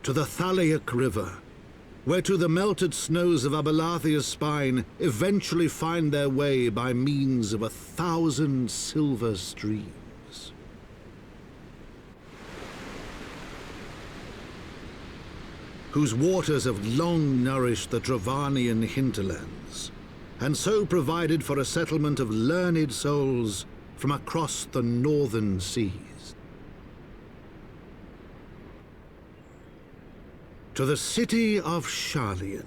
to the Thalaic River, where to the melted snows of Abelathia's spine eventually find their way by means of 1,000 silver streams. Whose waters have long nourished the Dravanian hinterlands, and so provided for a settlement of learned souls from across the northern seas. To the city of Sharlayan,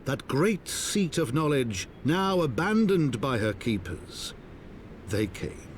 that great seat of knowledge now abandoned by her keepers, they came.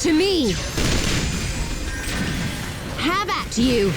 To me! Have at you!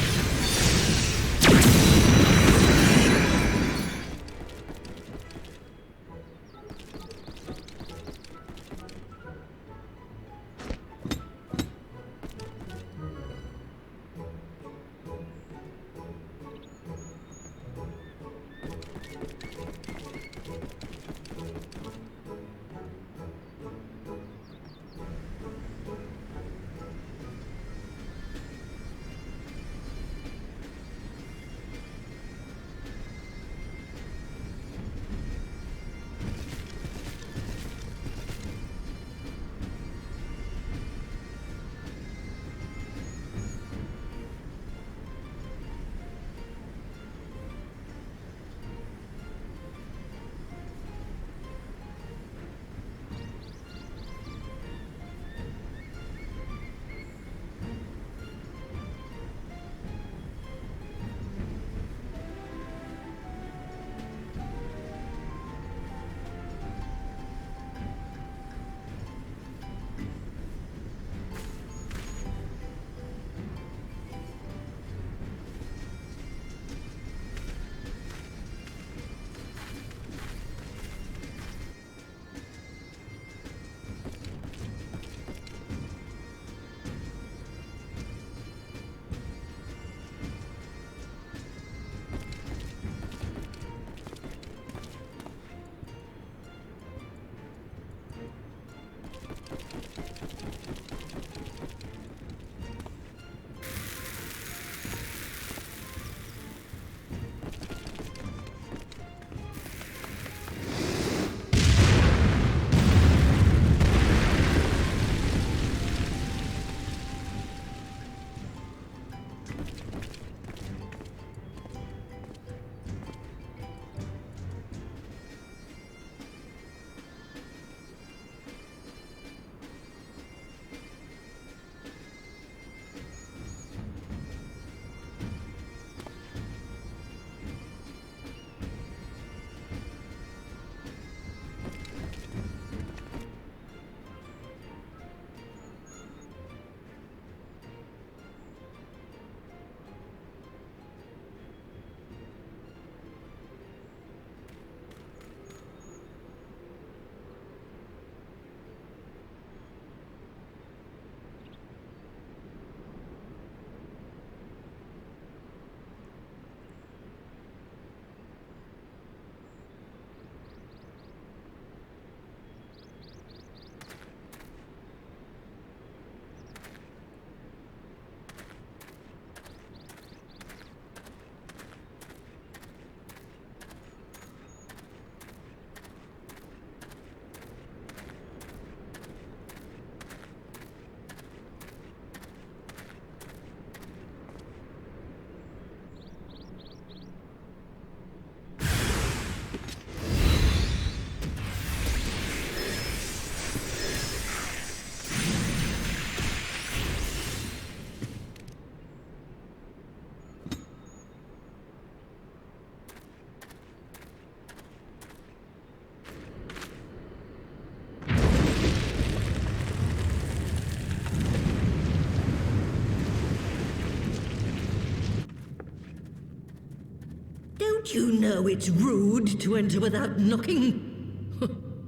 You know it's rude to enter without knocking.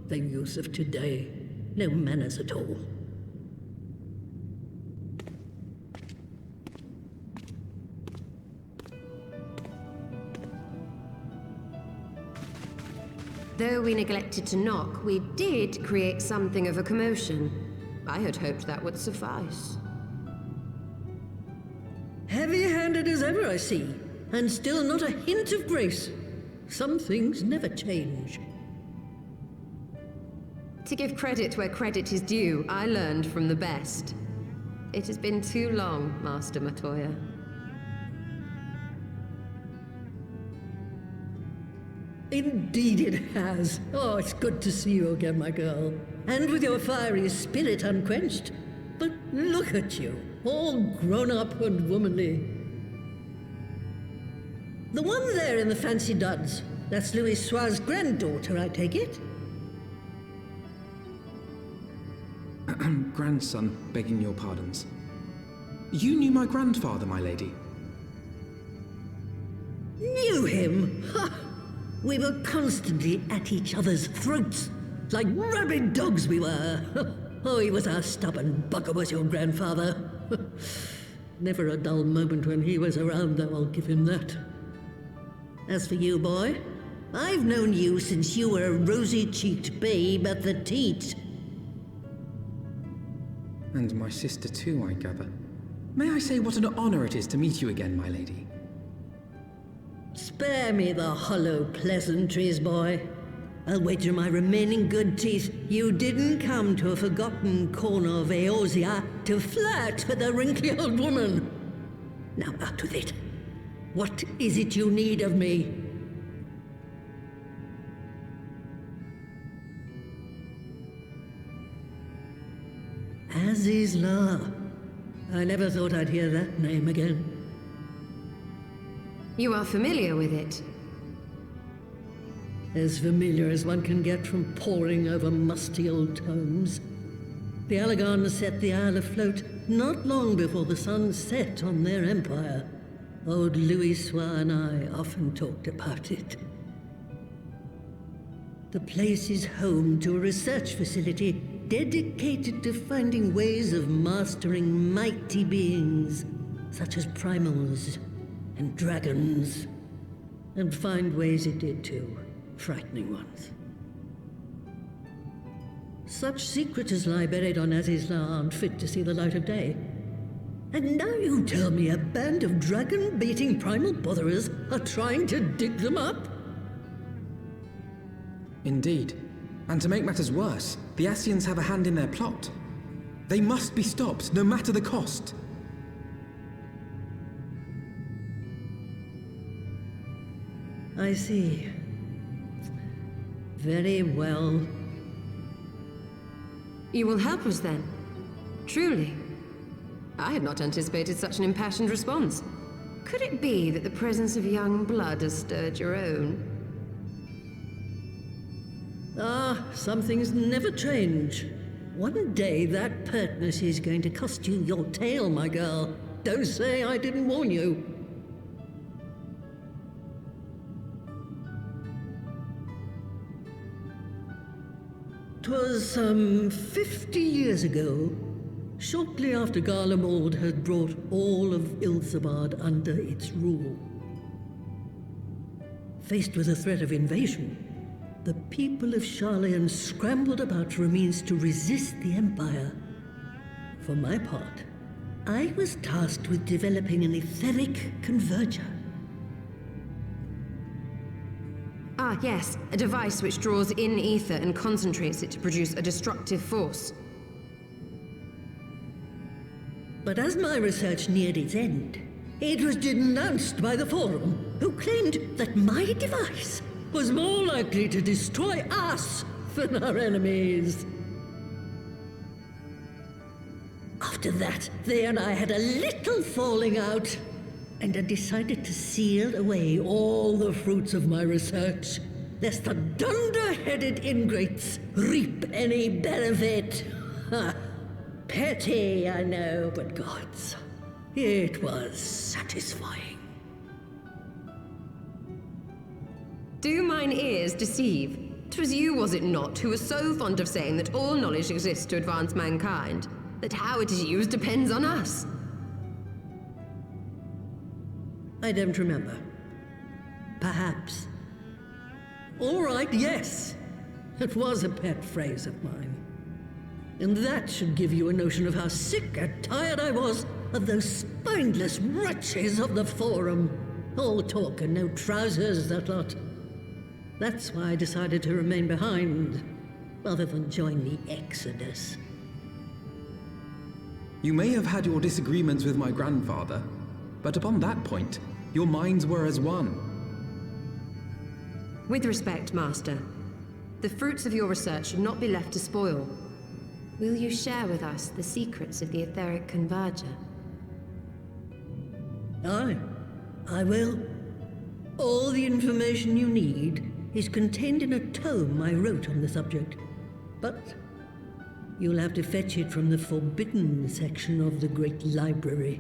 The youth of today. No manners at all. Though we neglected to knock, we did create something of a commotion. I had hoped that would suffice. Heavy-handed as ever, I see. And still not a hint of grace. Some things never change. To give credit where credit is due, I learned from the best. It has been too long, Master Matoya. Indeed it has. Oh, it's good to see you again, my girl. And with your fiery spirit unquenched. But look at you, all grown up and womanly. The one there in the fancy duds, that's Louis Soir's granddaughter, I take it? Grandson, begging your pardons. You knew my grandfather, my lady. Knew him? Ha! We were constantly at each other's throats, like rabid dogs we were. Oh, he was a stubborn bugger, was your grandfather. Never a dull moment when he was around, though, I'll give him that. As for you, boy, I've known you since you were a rosy-cheeked babe at the teat. And my sister too, I gather. May I say what an honor it is to meet you again, my lady? Spare me the hollow pleasantries, boy. I'll wager my remaining good teeth you didn't come to a forgotten corner of Eorzea to flirt with a wrinkly old woman. Now out with it. What is it you need of me? Azizla. I never thought I'd hear that name again. You are familiar with it. As familiar as one can get from poring over musty old tomes. The Allagans set the Isle afloat not long before the sun set on their empire. Old Louis Soir and I often talked about it. The place is home to a research facility dedicated to finding ways of mastering mighty beings, such as primals and dragons. And find ways it did too, frightening ones. Such secrets as lie buried on Azizla aren't fit to see the light of day. And now you tell me a band of dragon-baiting primal botherers are trying to dig them up? Indeed. And to make matters worse, the Ascians have a hand in their plot. They must be stopped, no matter the cost. I see. Very well. You will help us then? Truly? I had not anticipated such an impassioned response. Could it be that the presence of young blood has stirred your own? Ah, some things never change. One day that pertness is going to cost you your tail, my girl. Don't say I didn't warn you. 'Twas some 50 years ago, shortly after Garlemald had brought all of Ilsabard under its rule. Faced with the threat of invasion, the people of Sharlayan scrambled about for a means to resist the Empire. For my part, I was tasked with developing an etheric converger. Ah, yes, a device which draws in ether and concentrates it to produce a destructive force. But as my research neared its end, it was denounced by the Forum, who claimed that my device was more likely to destroy us than our enemies. After that, they and I had a little falling out, and I decided to seal away all the fruits of my research, lest the dunder-headed ingrates reap any benefit. Ha! Petty, I know, but gods, it was satisfying. Do mine ears deceive? 'Twas you, was it not, who was so fond of saying that all knowledge exists to advance mankind, that how it is used depends on us? I don't remember. Perhaps. All right, yes. It was a pet phrase of mine. And that should give you a notion of how sick and tired I was of those spineless wretches of the Forum. All talk and no trousers, that lot. That's why I decided to remain behind, rather than join the Exodus. You may have had your disagreements with my grandfather, but upon that point, your minds were as one. With respect, Master, the fruits of your research should not be left to spoil. Will you share with us the secrets of the etheric converger? Aye, I will. All the information you need is contained in a tome I wrote on the subject. But you'll have to fetch it from the forbidden section of the Great Library.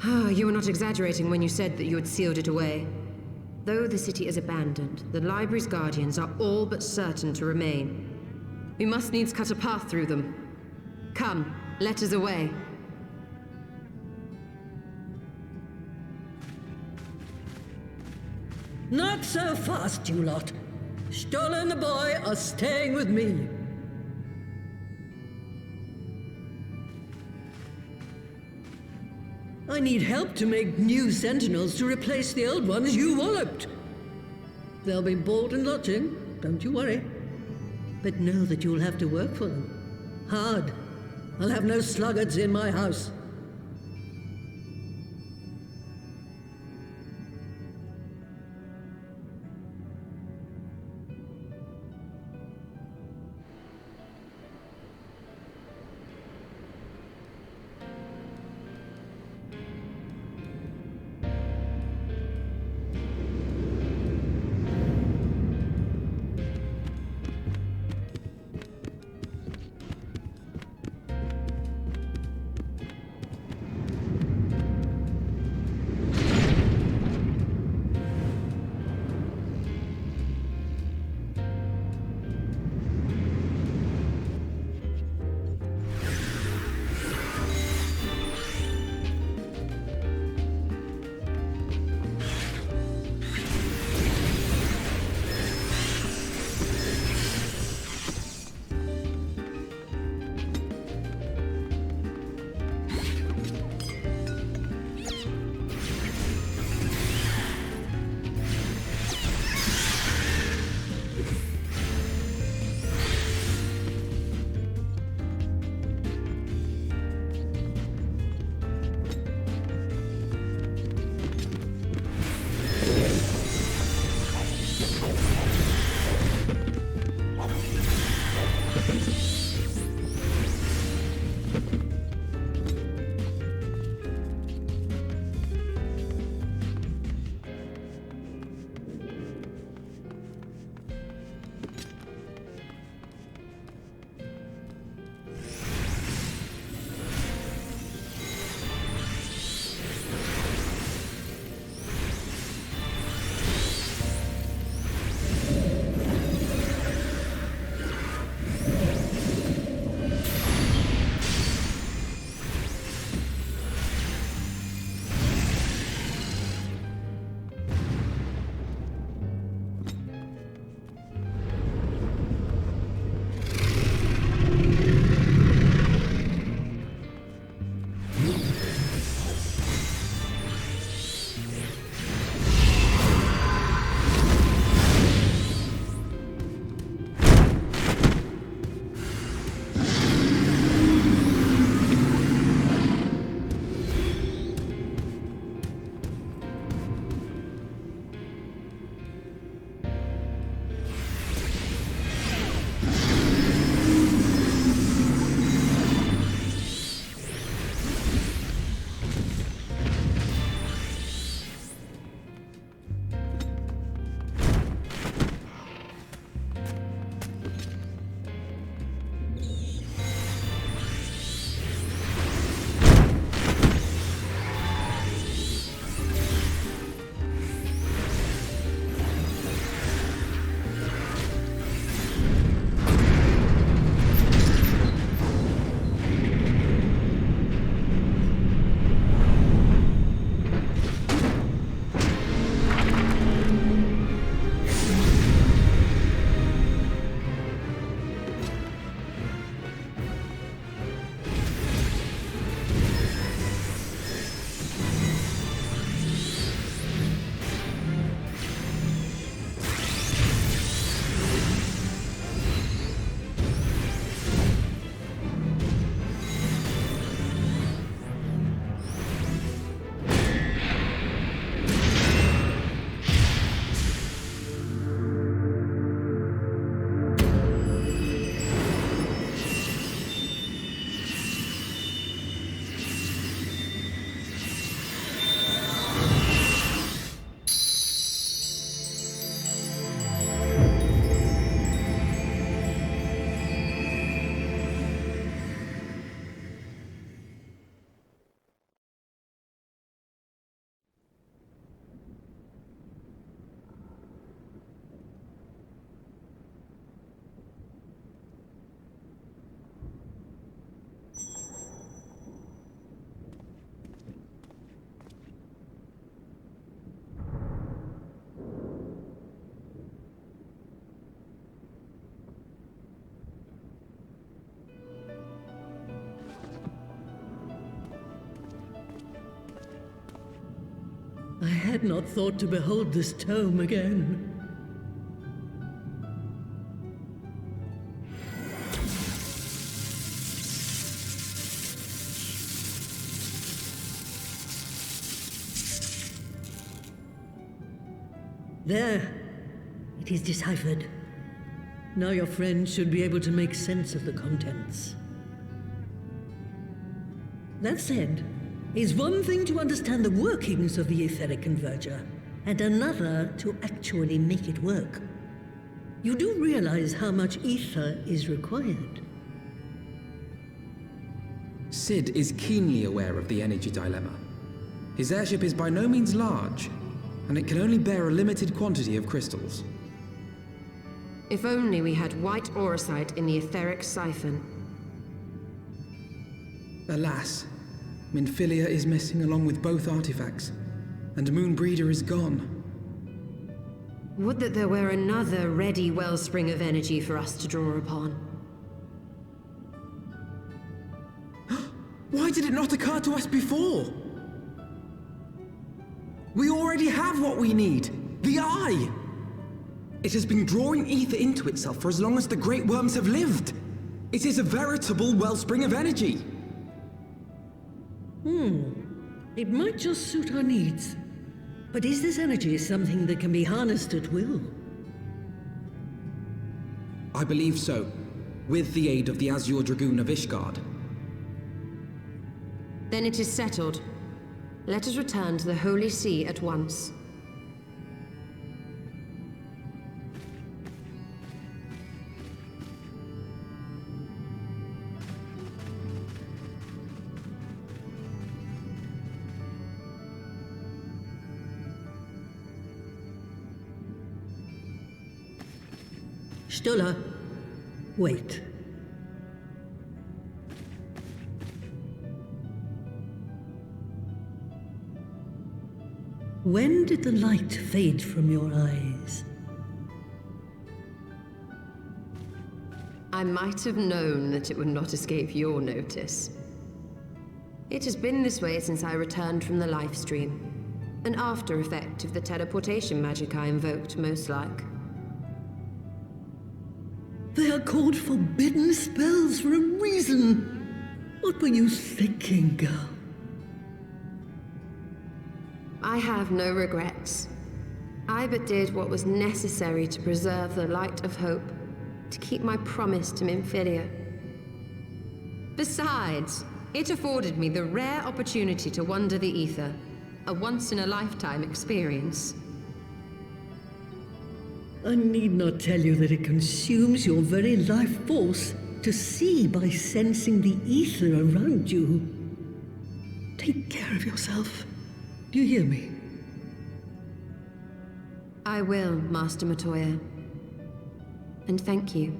You were not exaggerating when you said that you had sealed it away. Though the city is abandoned, the library's guardians are all but certain to remain. We must needs cut a path through them. Come, let us away. Not so fast, you lot. Stola and the boy are staying with me. I need help to make new sentinels to replace the old ones you walloped. They'll be board and lodging, don't you worry. But know that you'll have to work for them. Hard. I'll have no sluggards in my house. I had not thought to behold this tome again. There. It is deciphered. Now your friend should be able to make sense of the contents. That said, it's one thing to understand the workings of the etheric converger, and another to actually make it work. You do realize how much ether is required. Sid is keenly aware of the energy dilemma. His airship is by no means large, and it can only bear a limited quantity of crystals. If only we had white auracite in the etheric siphon. Alas, Minfilia is missing along with both artifacts, and Moonbreeder is gone. Would that there were another ready wellspring of energy for us to draw upon. Why did it not occur to us before? We already have what we need! The Eye! It has been drawing ether into itself for as long as the Great Worms have lived! It is a veritable wellspring of energy! It might just suit our needs. But is this energy something that can be harnessed at will? I believe so, with the aid of the Azure Dragoon of Ishgard. Then it is settled. Let us return to the Holy See at once. Stola, wait. When did the light fade from your eyes? I might have known that it would not escape your notice. It has been this way since I returned from the life stream. An after effect of the teleportation magic I invoked, most like. They are called forbidden spells for a reason. What were you thinking, girl? I have no regrets. I but did what was necessary to preserve the light of hope, to keep my promise to Minfilia. Besides, it afforded me the rare opportunity to wander the ether, a once-in-a-lifetime experience. I need not tell you that it consumes your very life force to see by sensing the ether around you. Take care of yourself. Do you hear me? I will, Master Matoya. And thank you.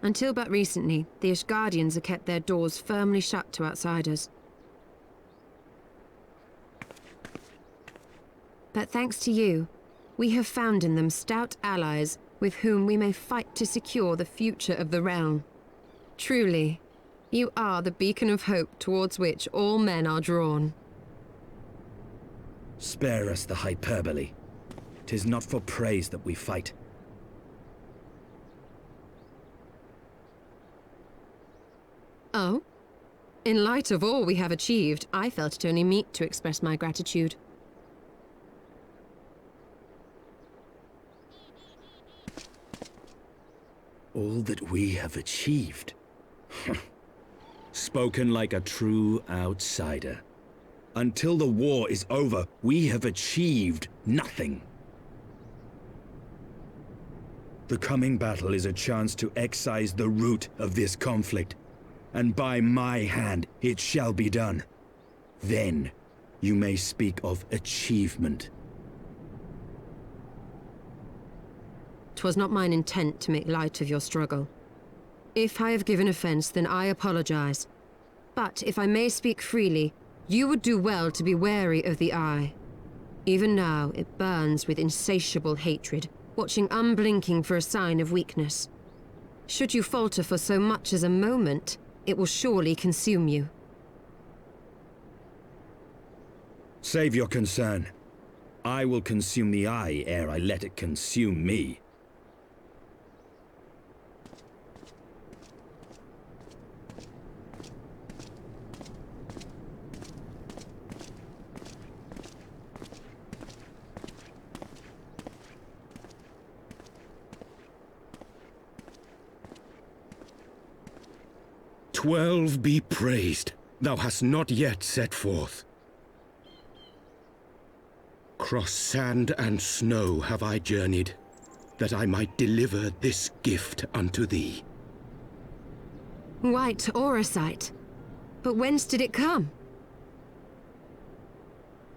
Until but recently, the Ashgardians have kept their doors firmly shut to outsiders. But thanks to you, we have found in them stout allies with whom we may fight to secure the future of the realm. Truly, you are the beacon of hope towards which all men are drawn. Spare us the hyperbole. 'Tis not for praise that we fight. Oh? In light of all we have achieved, I felt it only meet to express my gratitude. All that we have achieved. Spoken like a true outsider. Until the war is over, we have achieved nothing. The coming battle is a chance to excise the root of this conflict, and by my hand it shall be done. Then you may speak of achievement. 'Twas not mine intent to make light of your struggle. If I have given offense, then I apologize. But if I may speak freely, you would do well to be wary of the Eye. Even now, it burns with insatiable hatred, watching unblinking for a sign of weakness. Should you falter for so much as a moment, it will surely consume you. Save your concern. I will consume the Eye ere I let it consume me. "12 be praised, thou hast not yet set forth. Cross sand and snow have I journeyed, that I might deliver this gift unto thee." White Auracite. But whence did it come?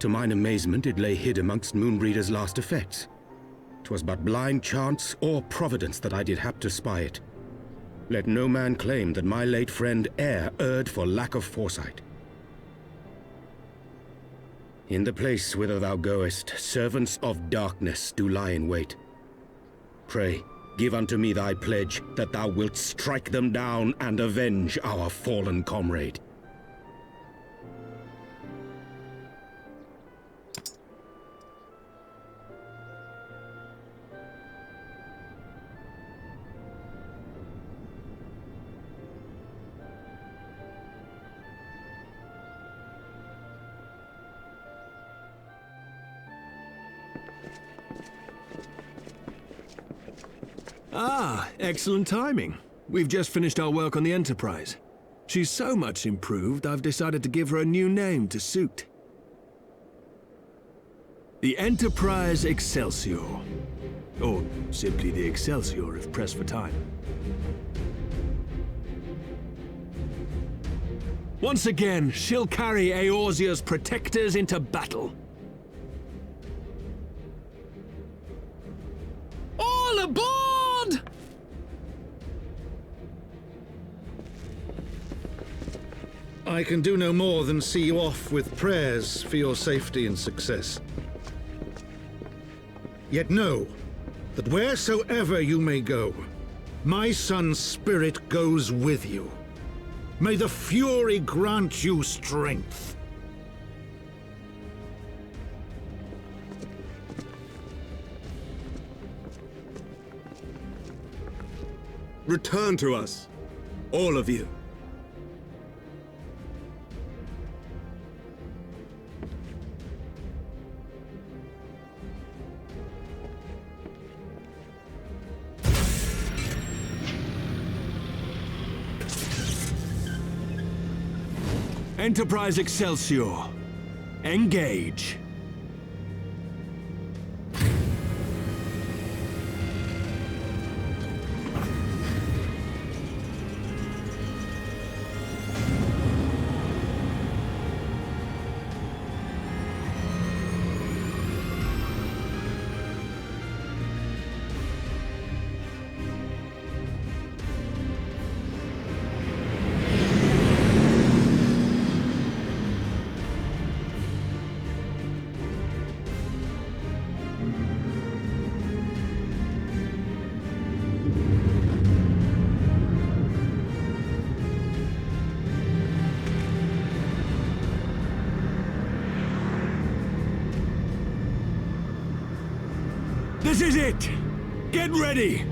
To mine amazement, it lay hid amongst Moonbreeder's last effects. 'Twas but blind chance or providence that I did hap to spy it. Let no man claim that my late friend e'er erred for lack of foresight. In the place whither thou goest, servants of darkness do lie in wait. Pray, give unto me thy pledge that thou wilt strike them down and avenge our fallen comrade. Ah, excellent timing. We've just finished our work on the Enterprise. She's so much improved, I've decided to give her a new name to suit. The Enterprise Excelsior. Or simply the Excelsior if pressed for time. Once again, she'll carry Eorzea's protectors into battle. All aboard! I can do no more than see you off with prayers for your safety and success. Yet know that wheresoever you may go, my son's spirit goes with you. May the Fury grant you strength. Return to us, all of you. Enterprise Excelsior, engage. This is it! Get ready!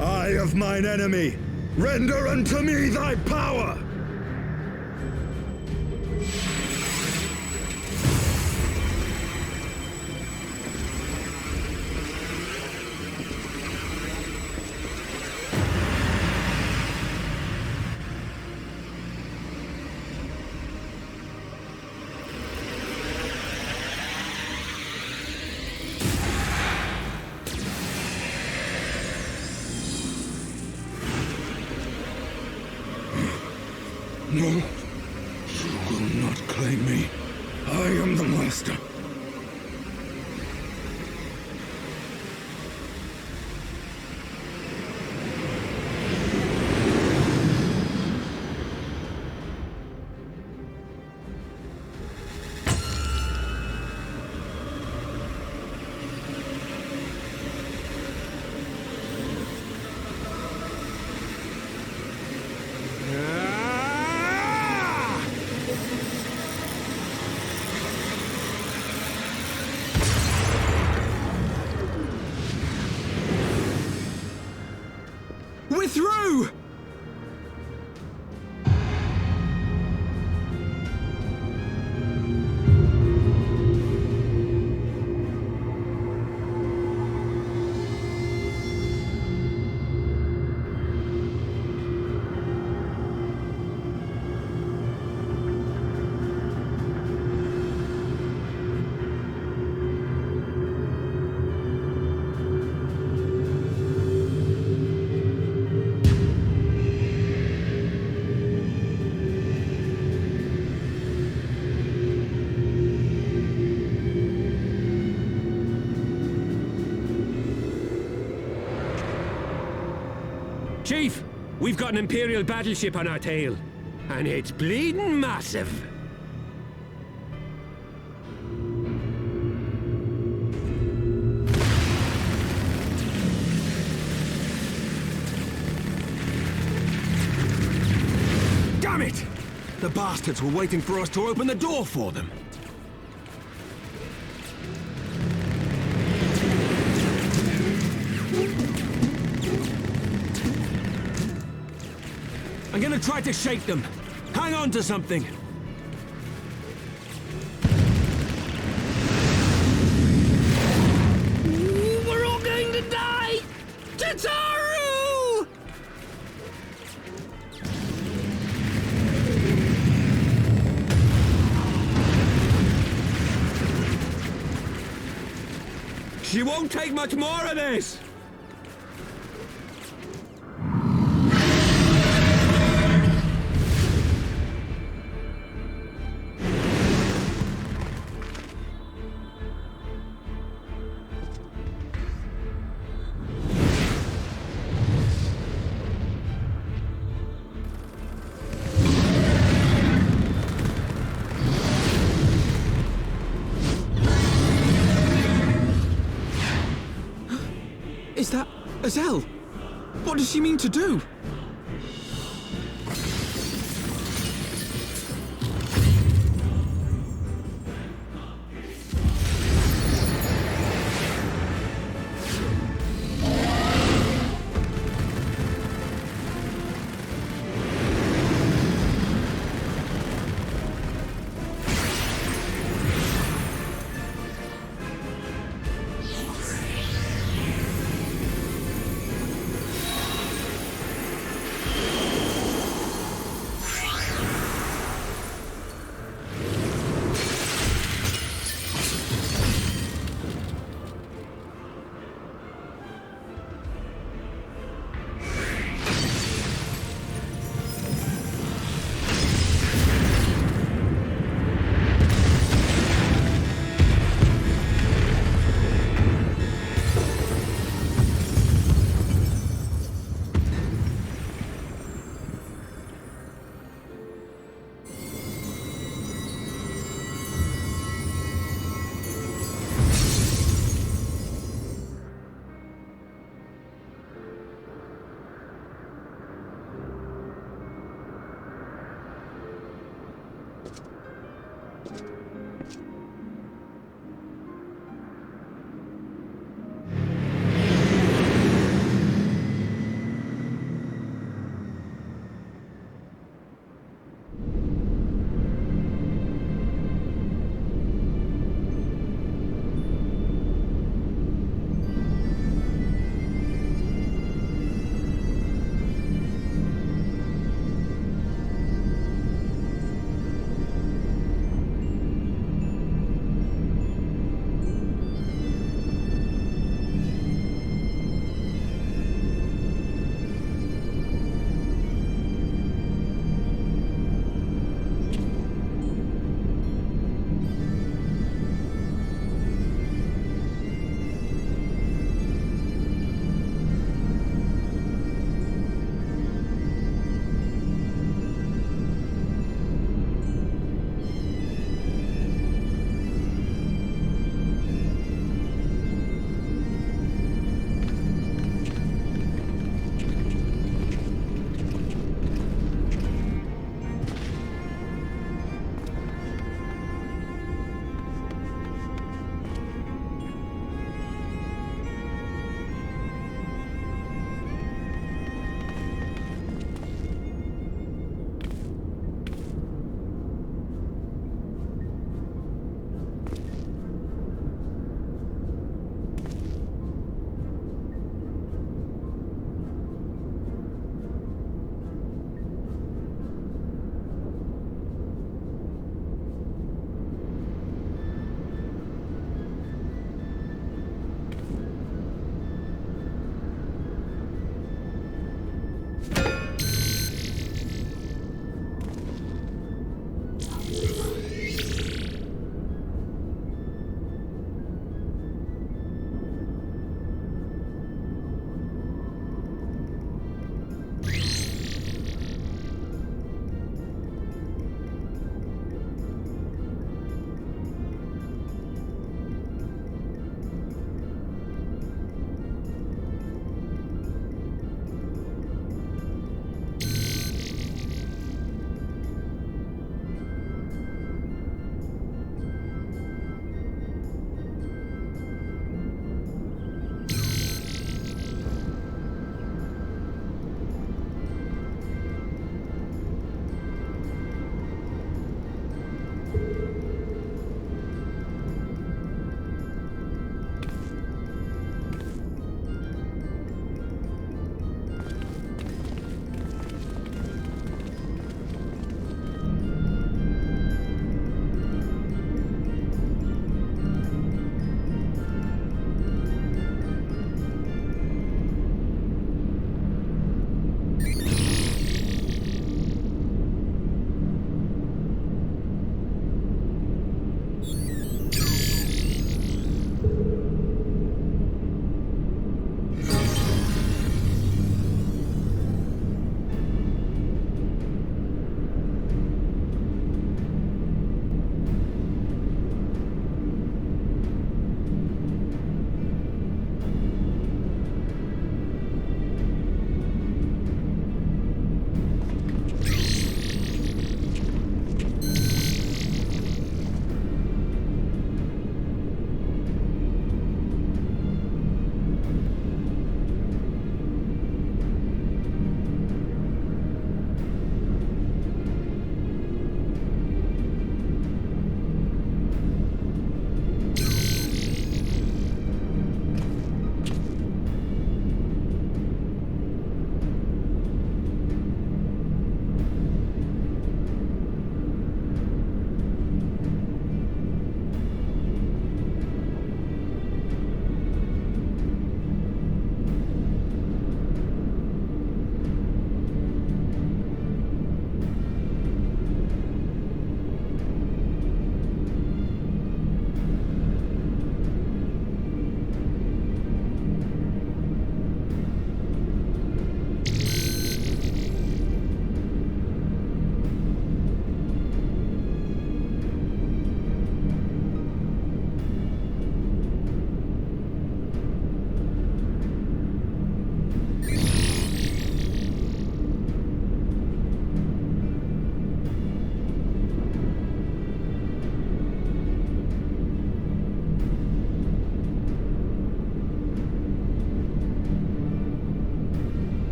Eye of mine enemy, render unto me thy power! No, you will not claim me. I am the master. We're through! Chief, we've got an Imperial battleship on our tail. And it's bleeding massive. Damn it! The bastards were waiting for us to open the door for them. I'm gonna try to shake them. Hang on to something. We're all going to die! Tataru! She won't take much more of this! Is that Azelle? What does she mean to do?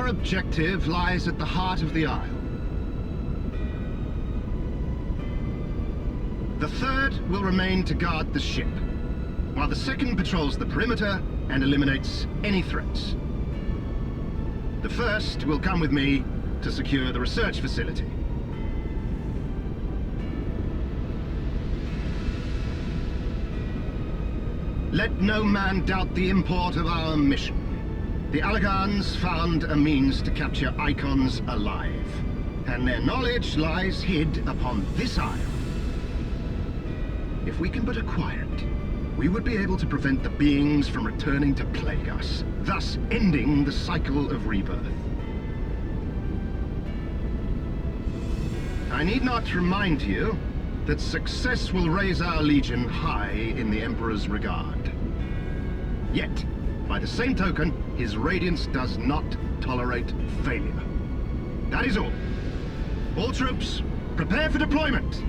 Our objective lies at the heart of the Isle. The third will remain to guard the ship, while the second patrols the perimeter and eliminates any threats. The first will come with me to secure the research facility. Let no man doubt the import of our mission. The Allagans found a means to capture icons alive, and their knowledge lies hid upon this isle. If we can but acquire it, we would be able to prevent the beings from returning to plague us, thus ending the cycle of rebirth. I need not remind you that success will raise our Legion high in the Emperor's regard. Yet, by the same token, his Radiance does not tolerate failure. That is all. All troops, prepare for deployment!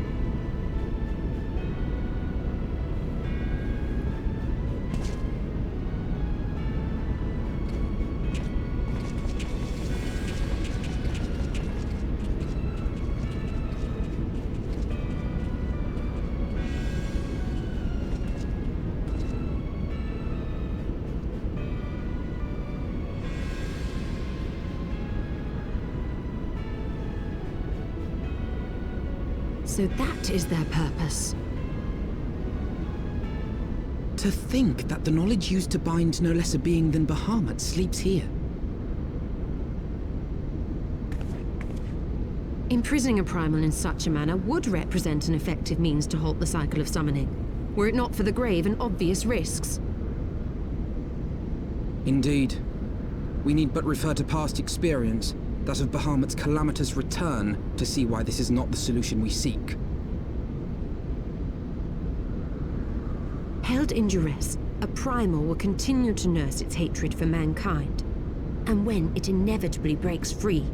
So that is their purpose. To think that the knowledge used to bind no less a being than Bahamut sleeps here. Imprisoning a primal in such a manner would represent an effective means to halt the cycle of summoning, were it not for the grave and obvious risks. Indeed. We need but refer to past experience, that of Bahamut's calamitous return, to see why this is not the solution we seek. Held in duress, a primal will continue to nurse its hatred for mankind. And when it inevitably breaks free,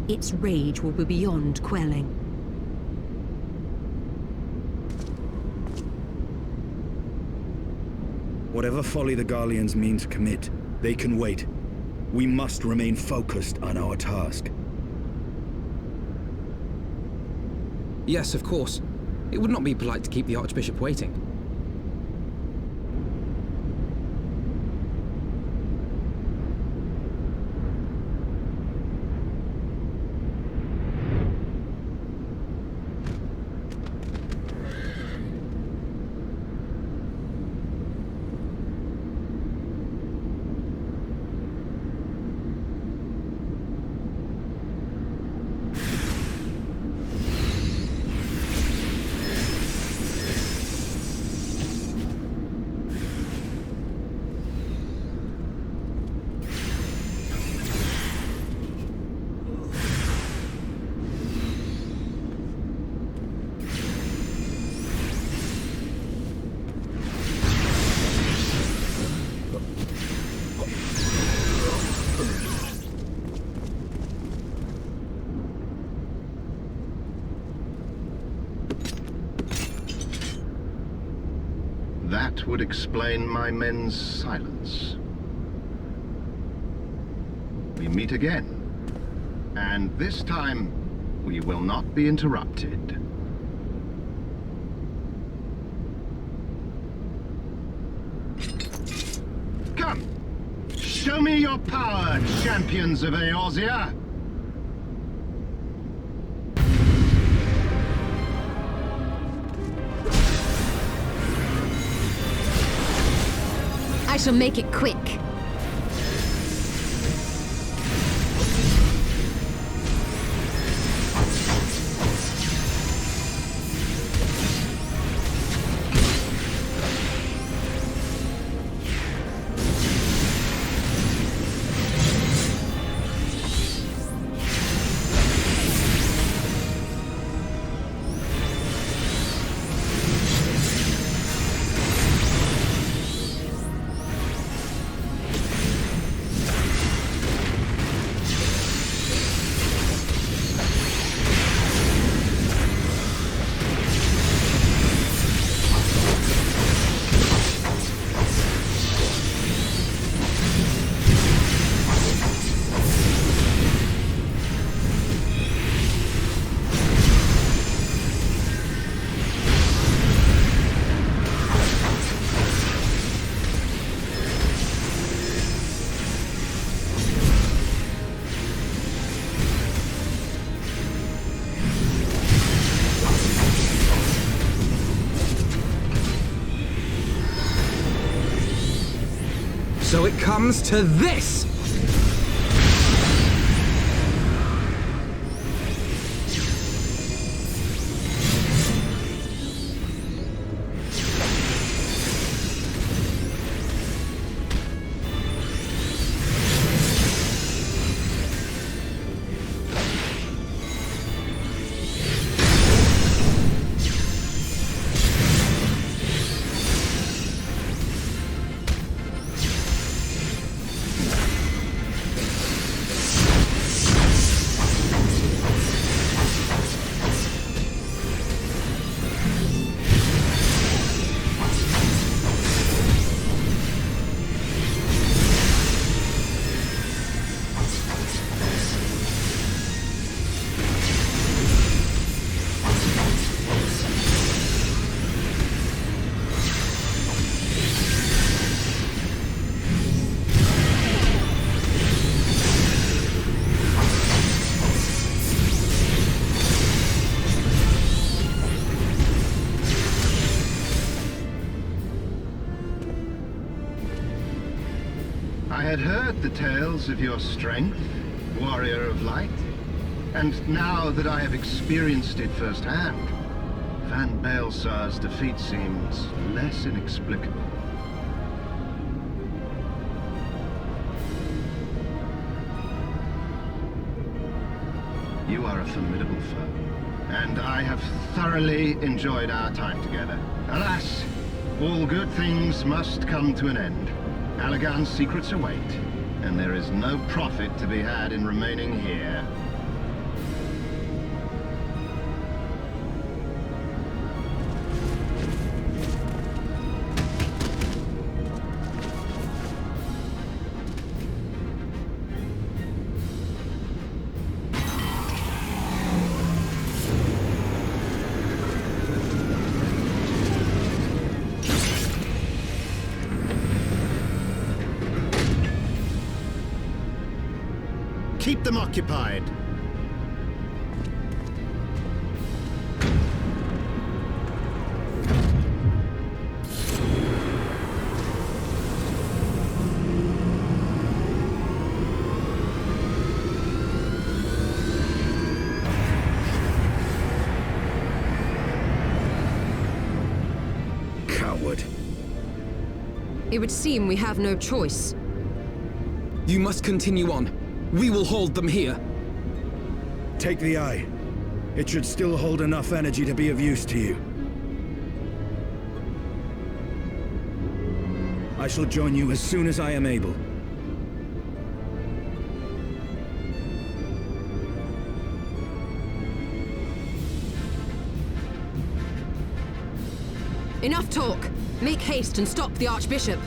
its rage will be beyond quelling. Whatever folly the Garleans mean to commit, they can wait. We must remain focused on our task. Yes, of course. It would not be polite to keep the Archbishop waiting. That would explain my men's silence. We meet again, and this time we will not be interrupted. Come! Show me your power, champions of Eorzea! I shall make it quick. comes to this! I had heard the tales of your strength, warrior of light, and now that I have experienced it firsthand, Van Baelsar's defeat seems less inexplicable. You are a formidable foe, and I have thoroughly enjoyed our time together. Alas, all good things must come to an end. Allagan's secrets await, and there is no profit to be had in remaining here. Keep them occupied. Coward. It would seem we have no choice. You must continue on. We will hold them here. Take the eye. It should still hold enough energy to be of use to you. I shall join you as soon as I am able. Enough talk! Make haste and stop the Archbishop!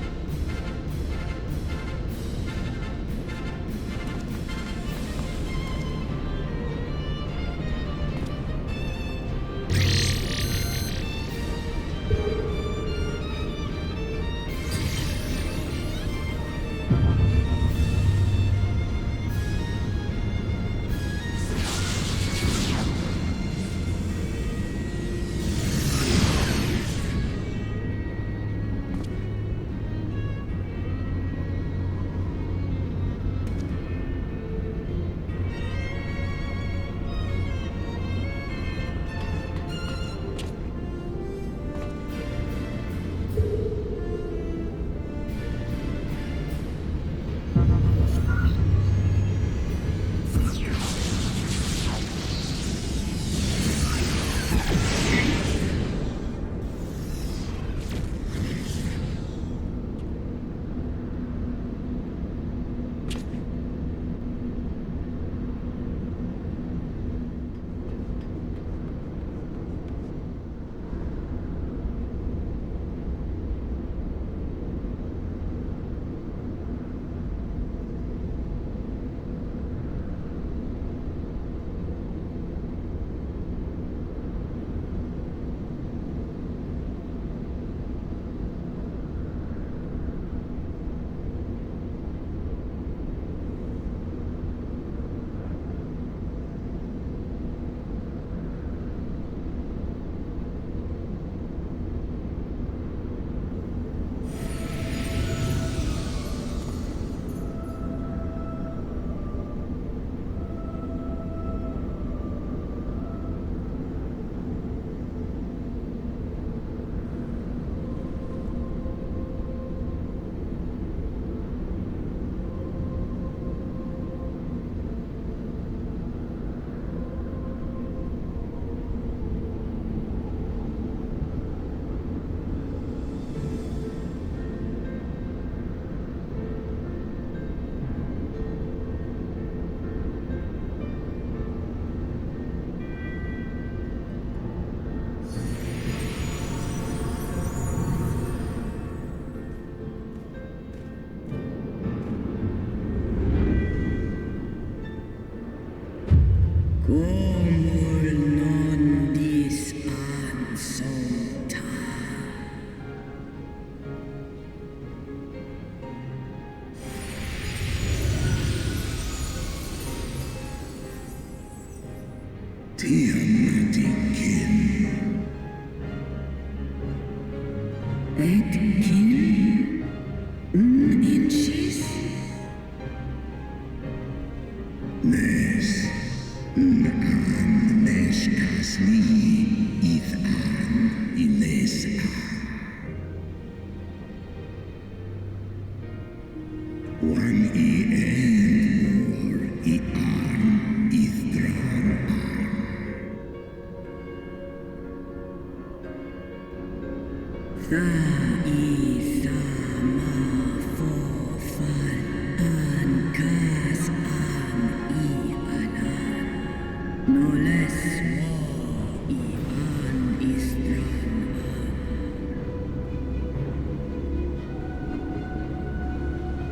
Como non dis an solta. Tiamatikin. Etkin. Inchis. Nes. Nes kasni. Ithan. Ilesa. One or ian ithran. Tha isa ma fo fal an kas an I anan. No less wo I an istran an.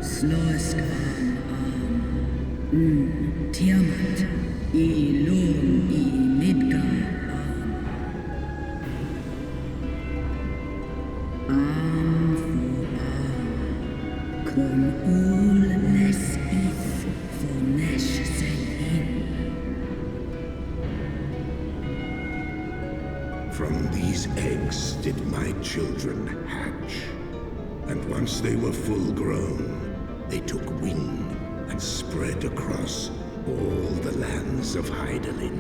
Sloskan an. Tiamat. I lum I midgar an. Arm for arm, kom all less if for nesh sen in. From these eggs did my children hatch. And once they were full grown, they took wing and spread across all the lands of Hydaelyn.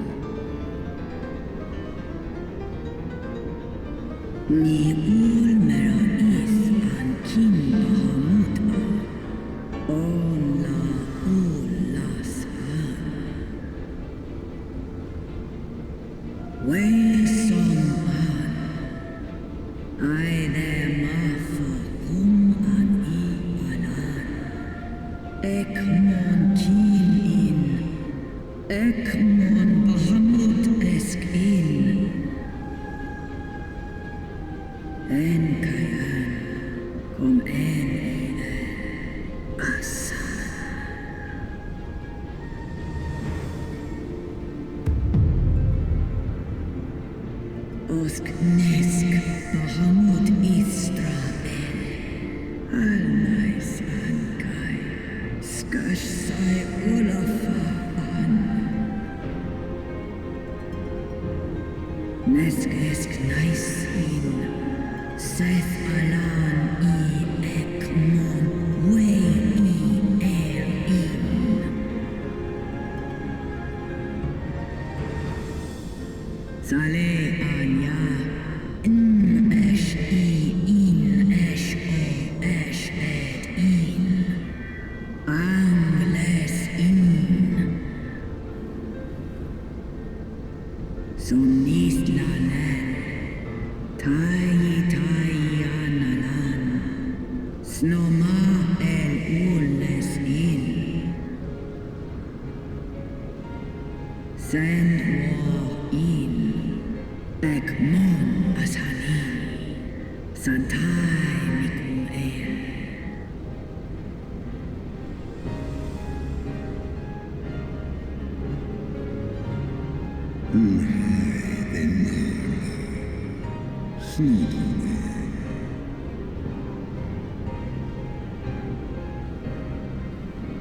Ni ul mera is an kin bahamut an. Ola ulas an. We som an. I there ma for hum an I anan. Ek mon kin in. Ek mon bahamut esk in. En kayan, kom en asan. Osk nesk bahamut Israel. Alnais ankai, skash sai ulafa an. Nesk esk nice in. Seth alan I ekmon we I in. Sale anya esh I in esh o esh et in. Angles in. Sonis lanen. Tai analan. Snoma el ules in. Send war in. Ekmon asanin. Santai mikum el.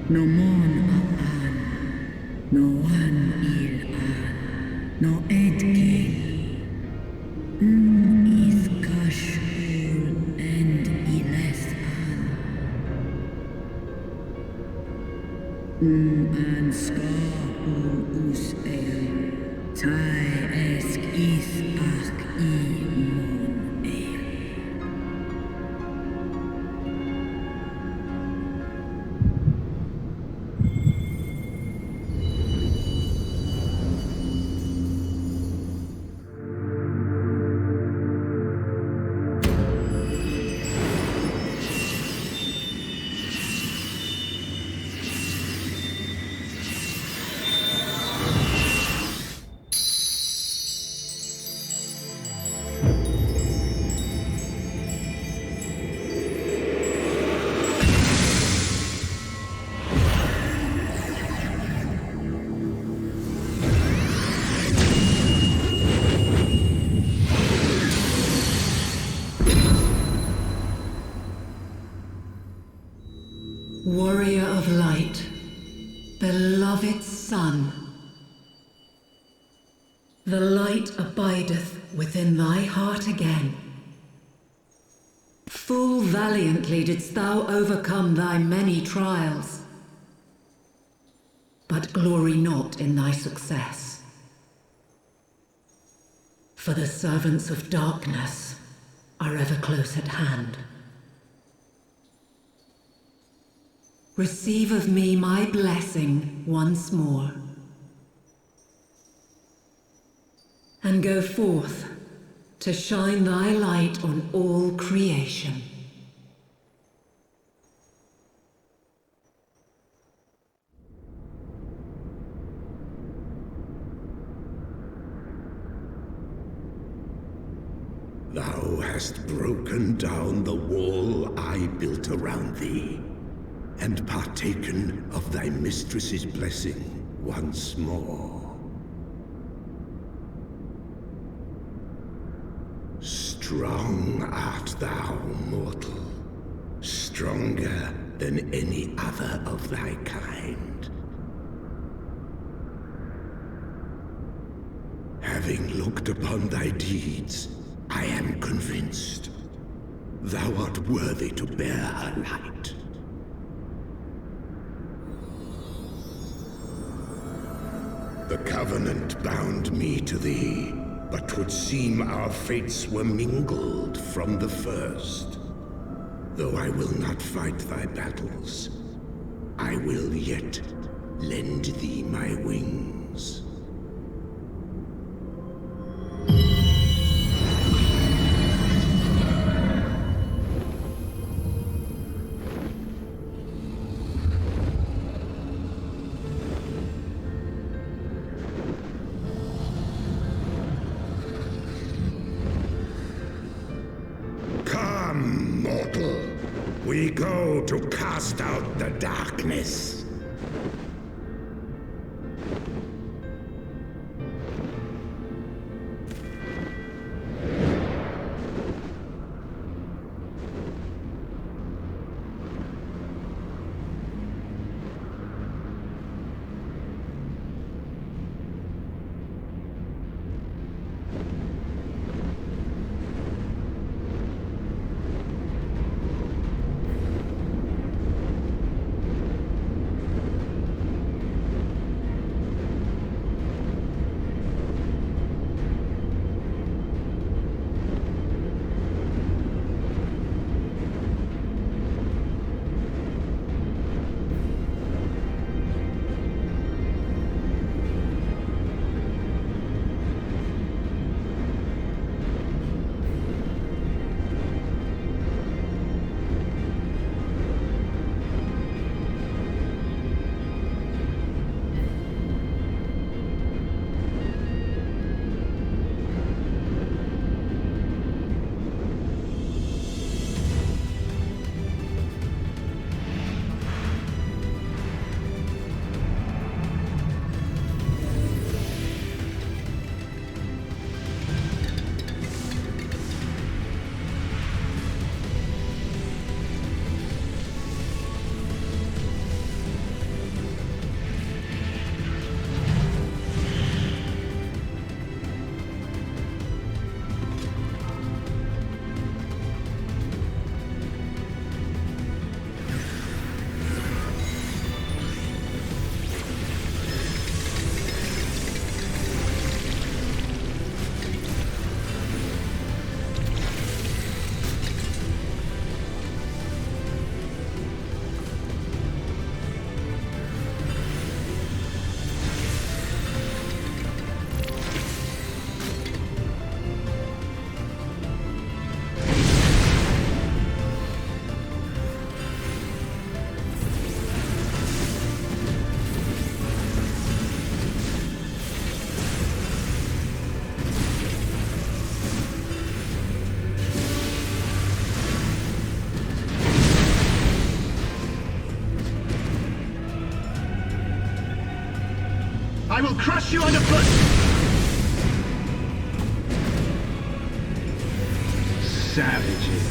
No mon an, no one il an, no edkin. Is kashul and iles an. An skahul us el, tai esk is ach I mon el. beloved son. The light abideth within thy heart again. Full valiantly didst thou overcome thy many trials, but glory not in thy success. For the servants of darkness are ever close at hand. Receive of me my blessing once more, and go forth to shine thy light on all creation. Thou hast broken down the wall I built around thee, and partaken of thy mistress's blessing once more. Strong art thou, mortal, stronger than any other of thy kind. Having looked upon thy deeds, I am convinced thou art worthy to bear her light. The Covenant bound me to thee, but 'twould seem our fates were mingled from the first. Though I will not fight thy battles, I will yet lend thee my wings. We go to cast out the darkness. I will crush you underfoot! Savages.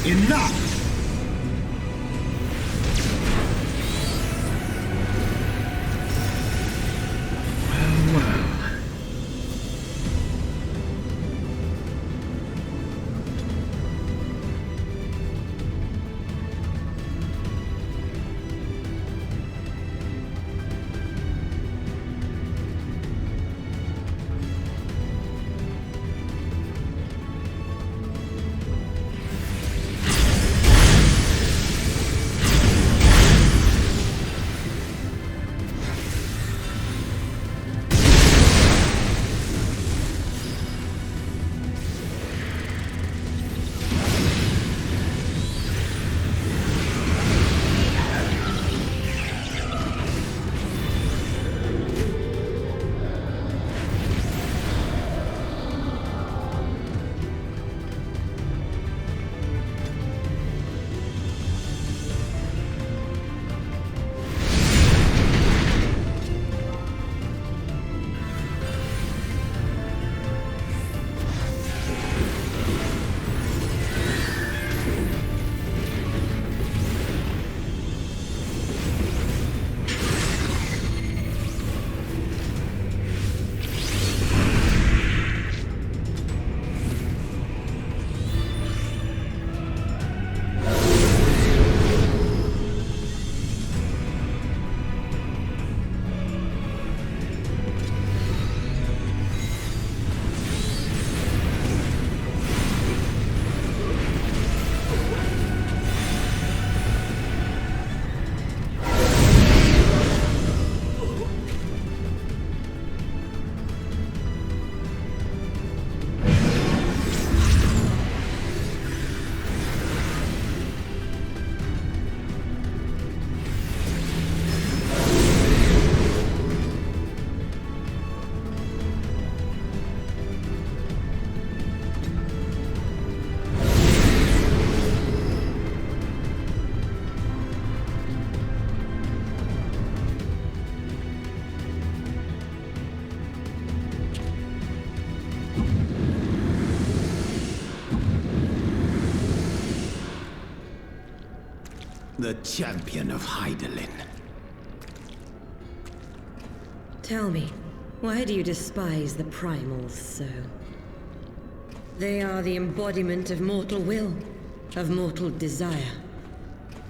Enough! the champion of Hydaelyn. Tell me, why do you despise the primals so? They are the embodiment of mortal will, of mortal desire.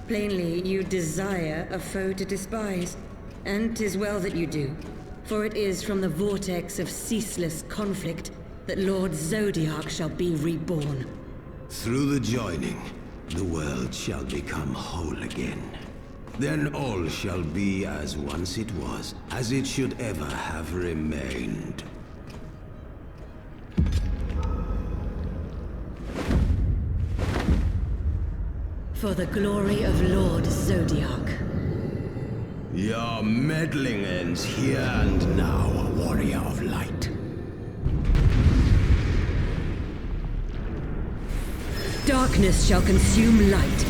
Plainly, you desire a foe to despise, and 'tis well that you do, for it is from the vortex of ceaseless conflict that Lord Zodiark shall be reborn. Through the joining, the world shall become whole again. Then all shall be as once it was, as it should ever have remained. For the glory of Lord Zodiark. Your meddling ends here and now, warrior of light. Darkness shall consume light.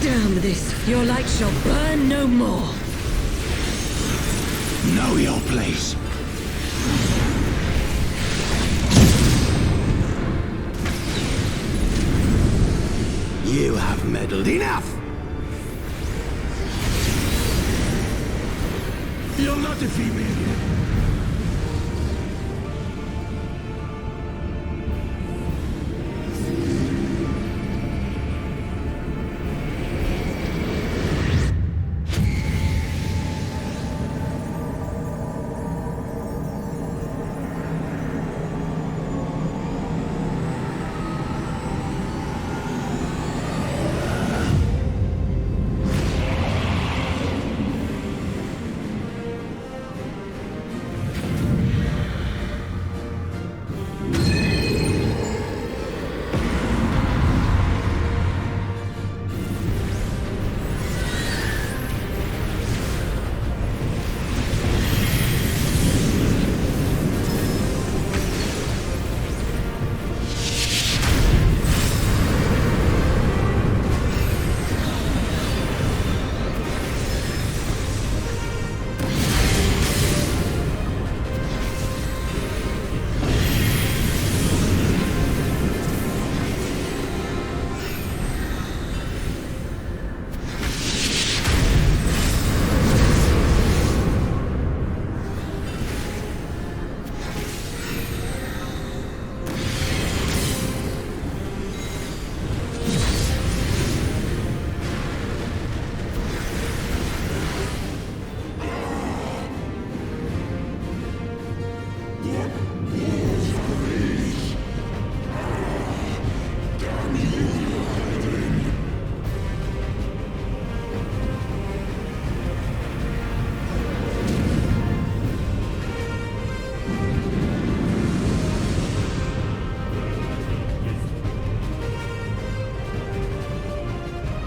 Damn this! Your light shall burn no more! Know your place. You have meddled enough! You'll not defeat me!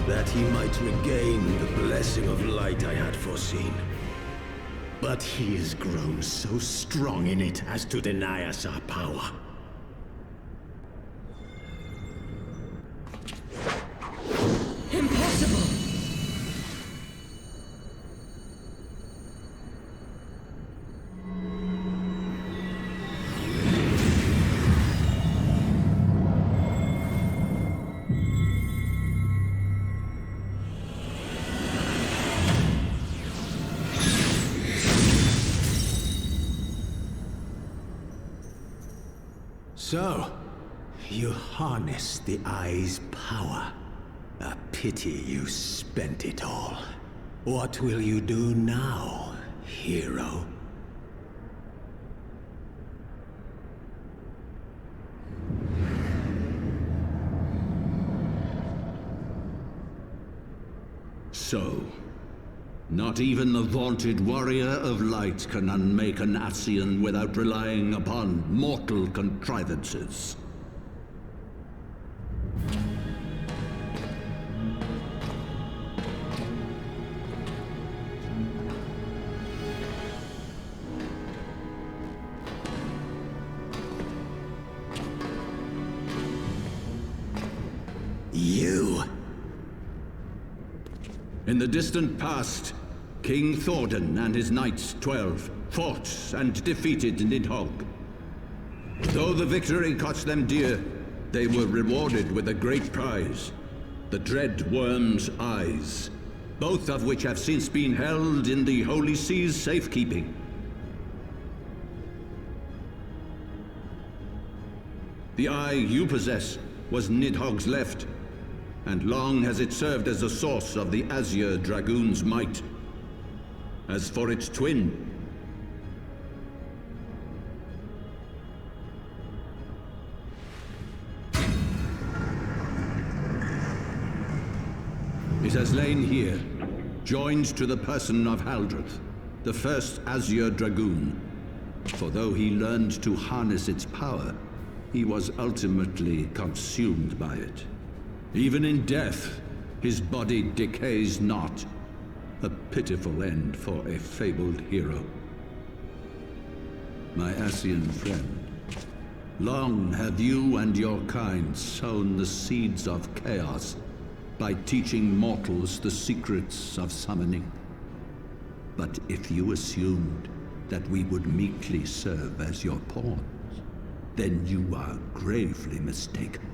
That he might regain the blessing of light I had foreseen. But he is grown so strong in it as to deny us our power. Impossible! So, you harness the Eye's power. A pity you spent it all. What will you do now, hero? So, not even the vaunted warrior of light can unmake an Ascian without relying upon mortal contrivances. You? In the distant past, King Thordan and his knights 12 fought and defeated Nidhogg, Though the victory cost them dear, they were rewarded with a great prize. The dread worm's eyes, both of which have since been held in the Holy See's safekeeping. The eye you possess was Nidhogg's left, and long has it served as a source of the Azure Dragoon's might. As for its twin, it has lain here, joined to the person of Haldreth, the first Azure Dragoon. For though he learned to harness its power, he was ultimately consumed by it. Even in death, his body decays not. A pitiful end for a fabled hero. My Ascian friend, long have you and your kind sown the seeds of chaos by teaching mortals the secrets of summoning. But if you assumed that we would meekly serve as your pawns, then you are gravely mistaken.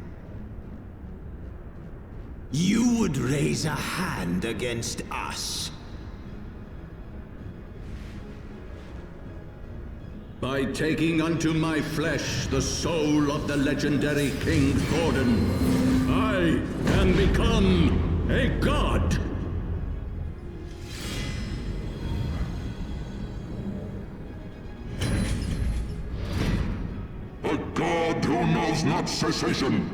You would raise a hand against us? By taking unto my flesh the soul of the legendary King Thordan, I can become a god! A god who knows not cessation,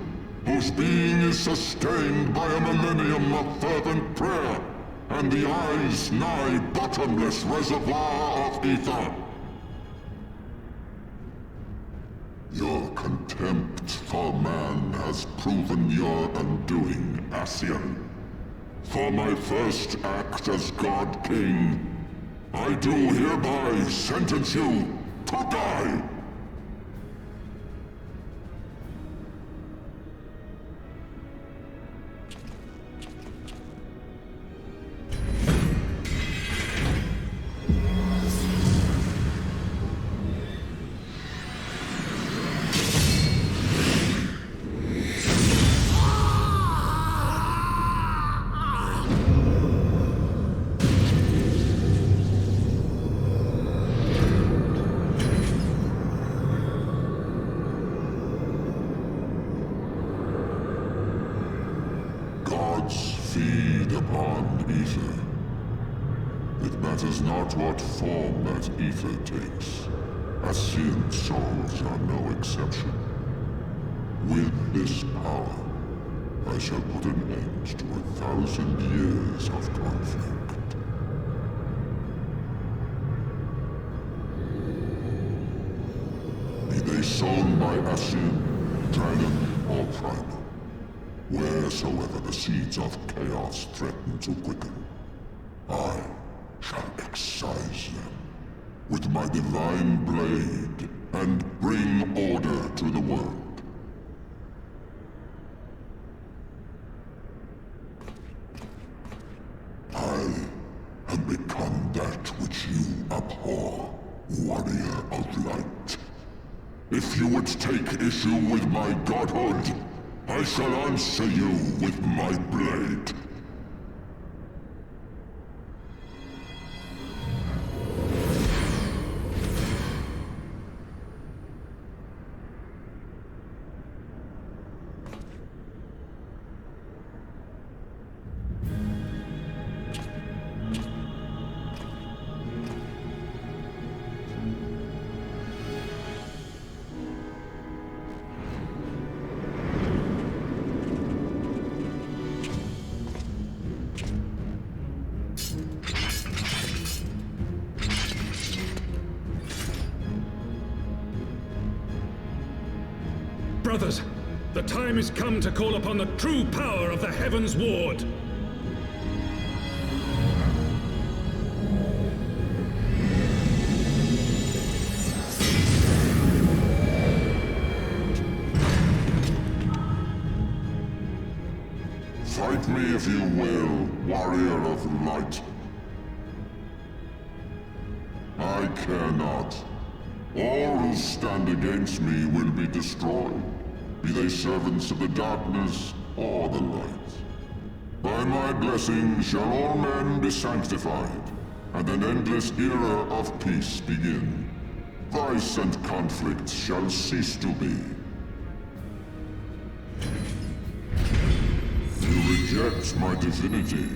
whose being is sustained by a millennium of fervent prayer, and the eye's nigh bottomless reservoir of ether. Your contempt for man has proven your undoing, Ascian. For my first act as God King, I do hereby sentence you to die! Feed upon ether. It matters not what form that ether takes. Ascian souls are no exception. With this power, I shall put an end to 1,000 years of conflict. Be they sown by Ascian, dragon, or primal. Wheresoever the seeds of chaos threaten to quicken, I shall excise them with my divine blade and bring order to the world. I have become that which you abhor, warrior of light. If you would take issue with my godhood, I shall answer you with my blade. Brothers, the time has come to call upon the true power of the Heavensward. Fight me if you will, warrior of light. I care not. All who stand against me will be destroyed, be they servants of the darkness or the light. By my blessing shall all men be sanctified, and an endless era of peace begin. Vice and conflict shall cease to be. You reject my divinity,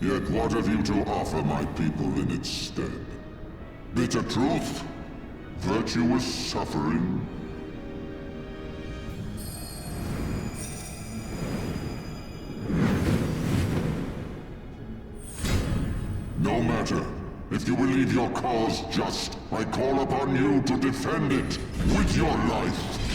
yet what have you to offer my people in its stead? Bitter truth? Virtuous suffering? No matter. If you believe your cause just, I call upon you to defend it with your life.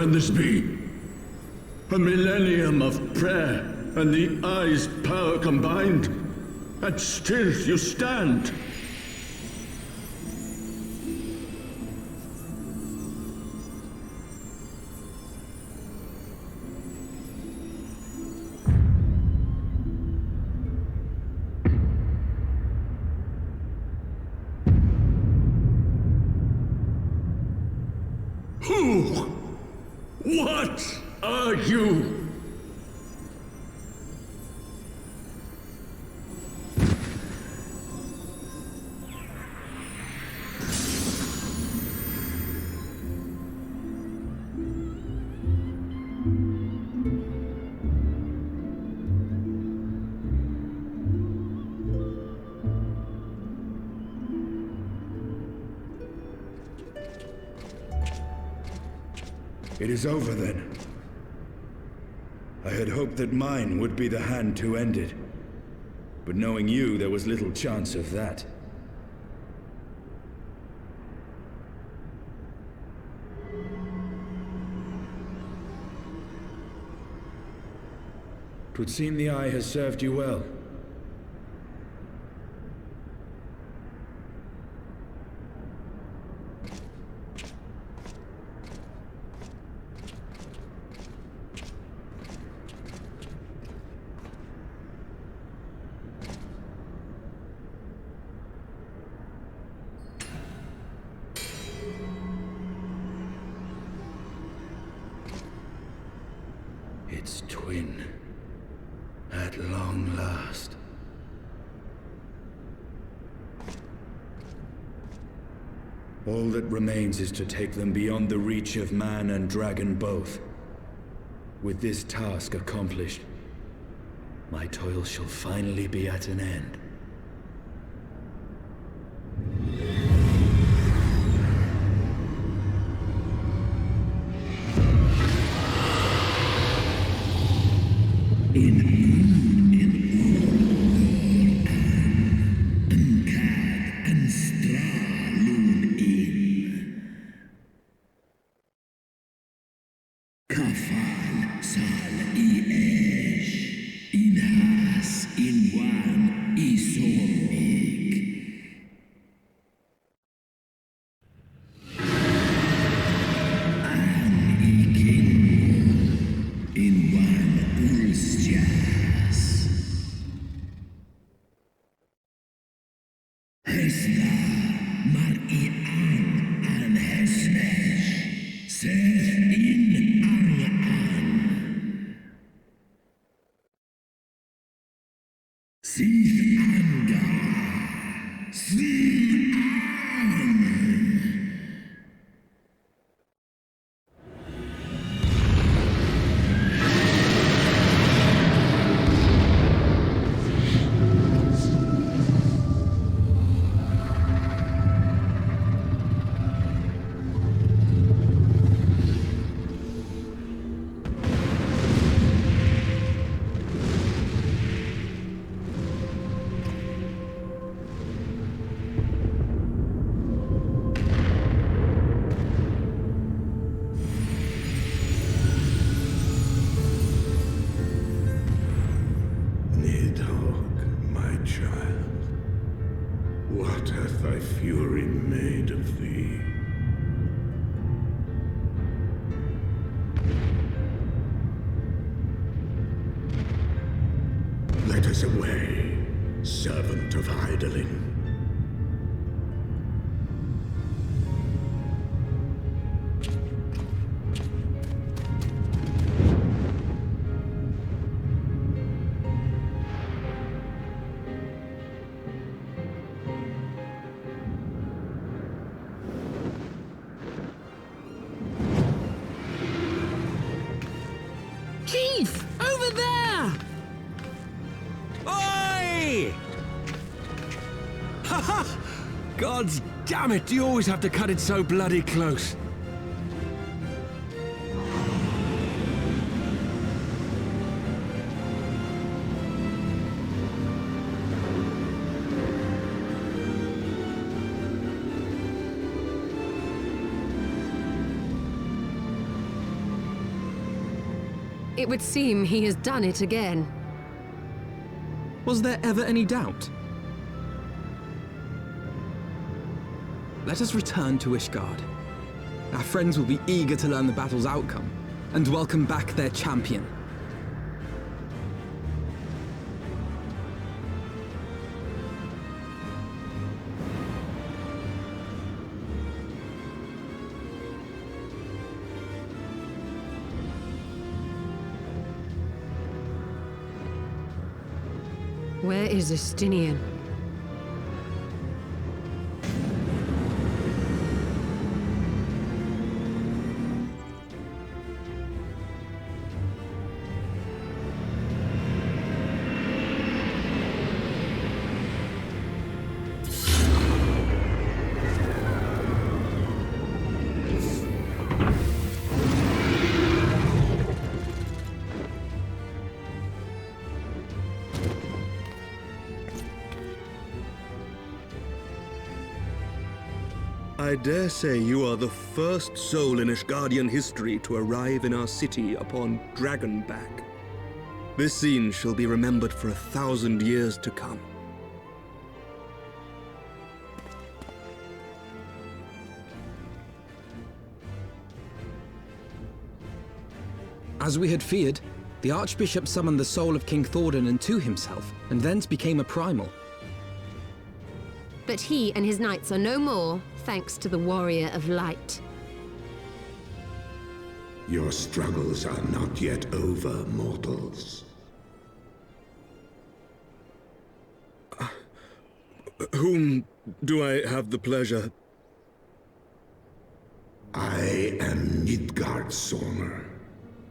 can this be? A millennium of prayer and the Eye's power combined, and still you stand. Who? What are you? It is over then. I had hoped that mine would be the hand to end it. But knowing you, there was little chance of that. Twould seem the Eye has served you well. Its twin. At long last. All that remains is to take them beyond the reach of man and dragon both. With this task accomplished, my toil shall finally be at an end. What hath thy fury made of thee? Let us away, servant of Hydaelyn. Keith! Over there! Oi! Ha ha! Gods damn it, you always have to cut it so bloody close. It would seem he has done it again. Was there ever any doubt? Let us return to Ishgard. Our friends will be eager to learn the battle's outcome, and welcome back their champion. Where is Estinian? I dare say you are the first soul in Ishgardian history to arrive in our city upon Dragonback. This scene shall be remembered for 1,000 years to come. As we had feared, the Archbishop summoned the soul of King Thordan to himself, and thence became a primal. But he and his knights are no more, thanks to the Warrior of Light. Your struggles are not yet over, mortals. Whom do I have the pleasure? I am Nidgardsormr.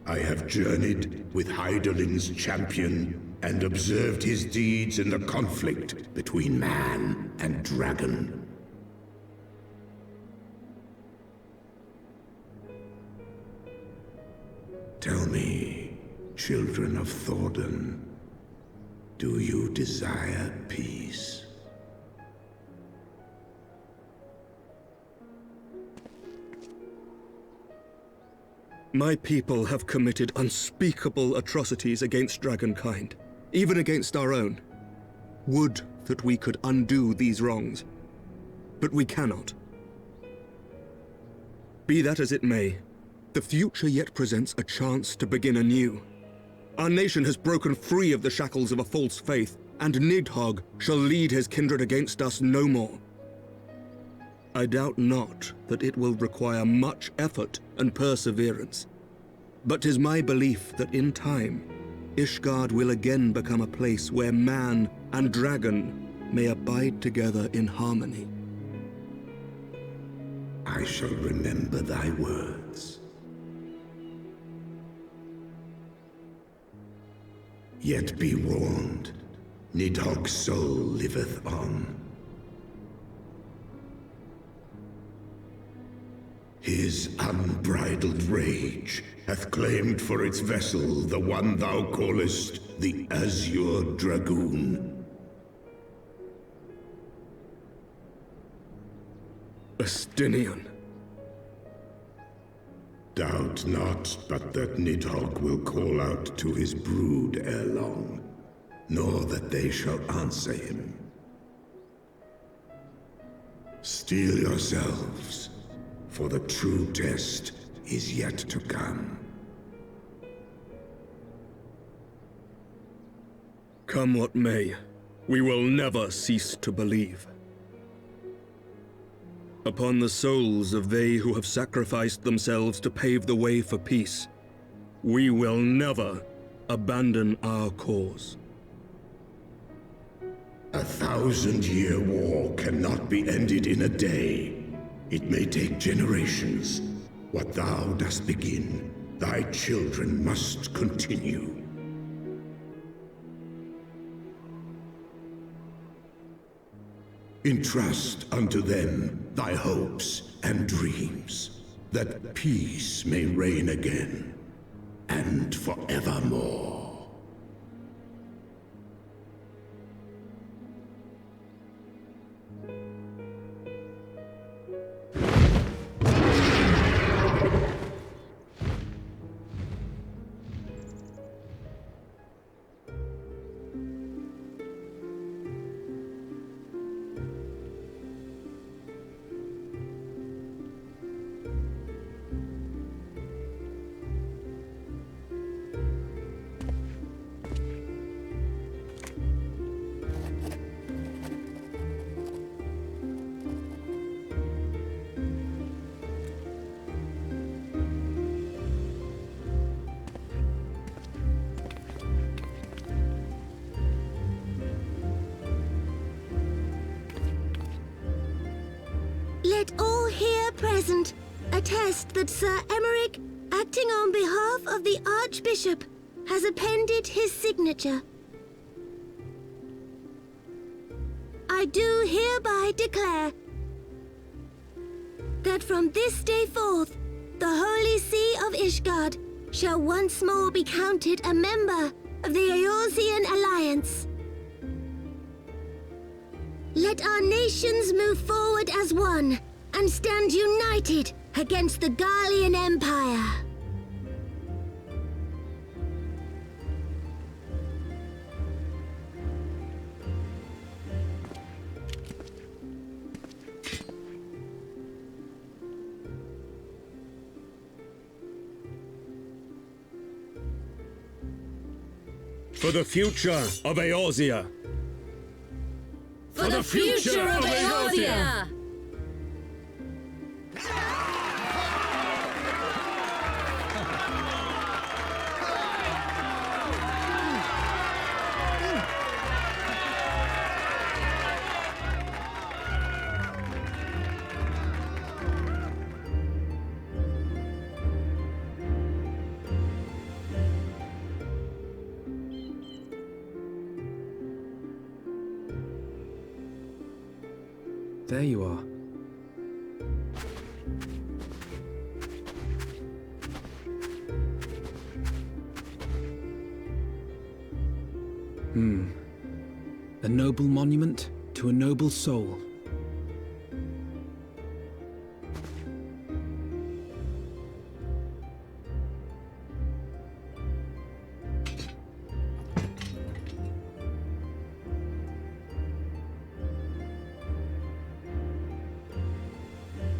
I have journeyed with Hydalin's champion and observed his deeds in the conflict between man and dragon. Tell me, children of Thordan, do you desire peace? My people have committed unspeakable atrocities against dragonkind, even against our own. Would that we could undo these wrongs, but we cannot. Be that as it may, the future yet presents a chance to begin anew. Our nation has broken free of the shackles of a false faith, and Nidhogg shall lead his kindred against us no more. I doubt not that it will require much effort and perseverance, but 'tis my belief that in time, Ishgard will again become a place where man and dragon may abide together in harmony. I shall remember thy words. Yet be warned, Nidhogg's soul liveth on. His unbridled rage hath claimed for its vessel the one thou callest the Azure Dragoon. Estinian. Doubt not but that Nidhogg will call out to his brood ere long, nor that they shall answer him. Steel yourselves, for the true test is yet to come. Come what may, we will never cease to believe. Upon the souls of they who have sacrificed themselves to pave the way for peace, we will never abandon our cause. 1,000-year war cannot be ended in a day. It may take generations. What thou dost begin, thy children must continue. Entrust unto them thy hopes and dreams, that peace may reign again, and forevermore. present, attest that Sir Emmerich, acting on behalf of the Archbishop, has appended his signature. I do hereby declare that from this day forth, the Holy See of Ishgard shall once more be counted a member of the Eorzean Alliance. Let our nations move forward as one and stand united against the Garlean Empire. For the future of Eorzea. For the future of Eorzea! There you are. A noble monument to a noble soul.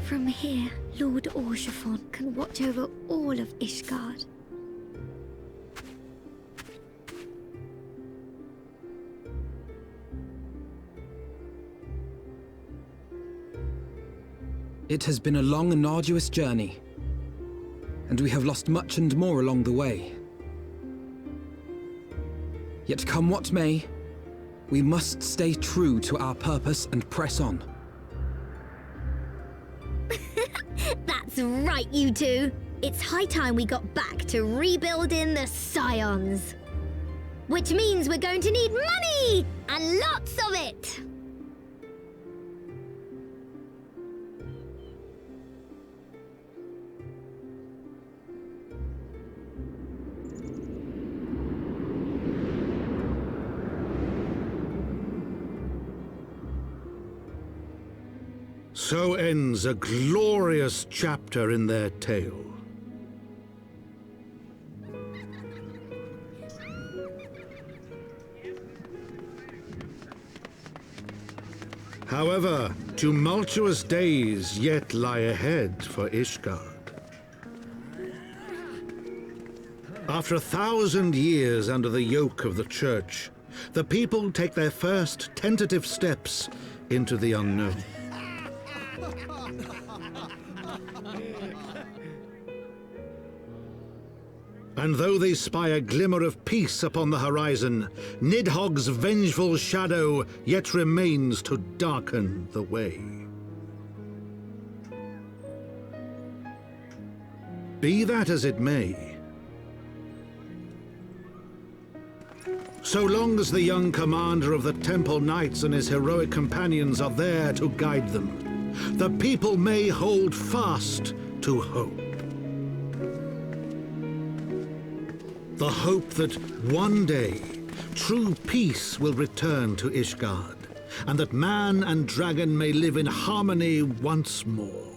From here, Lord Orshafon can watch over all of Ishgard. It has been a long and arduous journey, and we have lost much and more along the way. Yet come what may, we must stay true to our purpose and press on. That's right, you two. It's high time we got back to rebuilding the Scions. Which means we're going to need money! And lots of it! So ends a glorious chapter in their tale. However, tumultuous days yet lie ahead for Ishgard. After 1,000 years under the yoke of the Church, the people take their first tentative steps into the unknown. And though they spy a glimmer of peace upon the horizon, Nidhogg's vengeful shadow yet remains to darken the way. Be that as it may, so long as the young commander of the Temple Knights and his heroic companions are there to guide them, the people may hold fast to hope. The hope that one day true peace will return to Ishgard, and that man and dragon may live in harmony once more.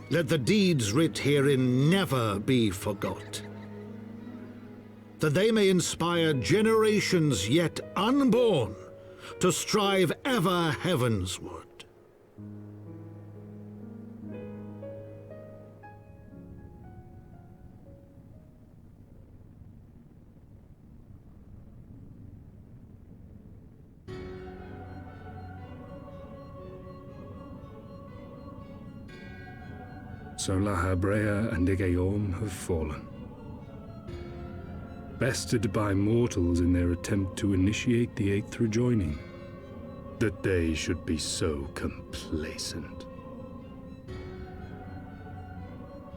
Let the deeds writ herein never be forgot, that they may inspire generations yet unborn to strive ever heavensward. So Lahabrea and Igaeorm have fallen. Bested by mortals in their attempt to initiate the Eighth Rejoining. that they should be so complacent.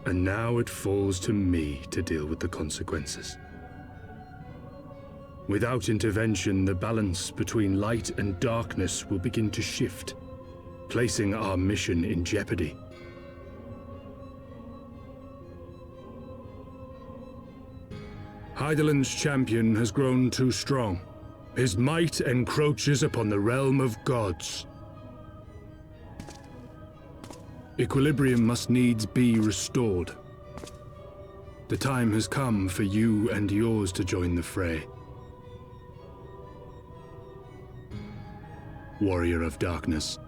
And now it falls to me to deal with the consequences. Without intervention, the balance between light and darkness will begin to shift, placing our mission in jeopardy. Hydaelyn's champion has grown too strong. His might encroaches upon the realm of gods. Equilibrium must needs be restored. The time has come for you and yours to join the fray. Warrior of Darkness.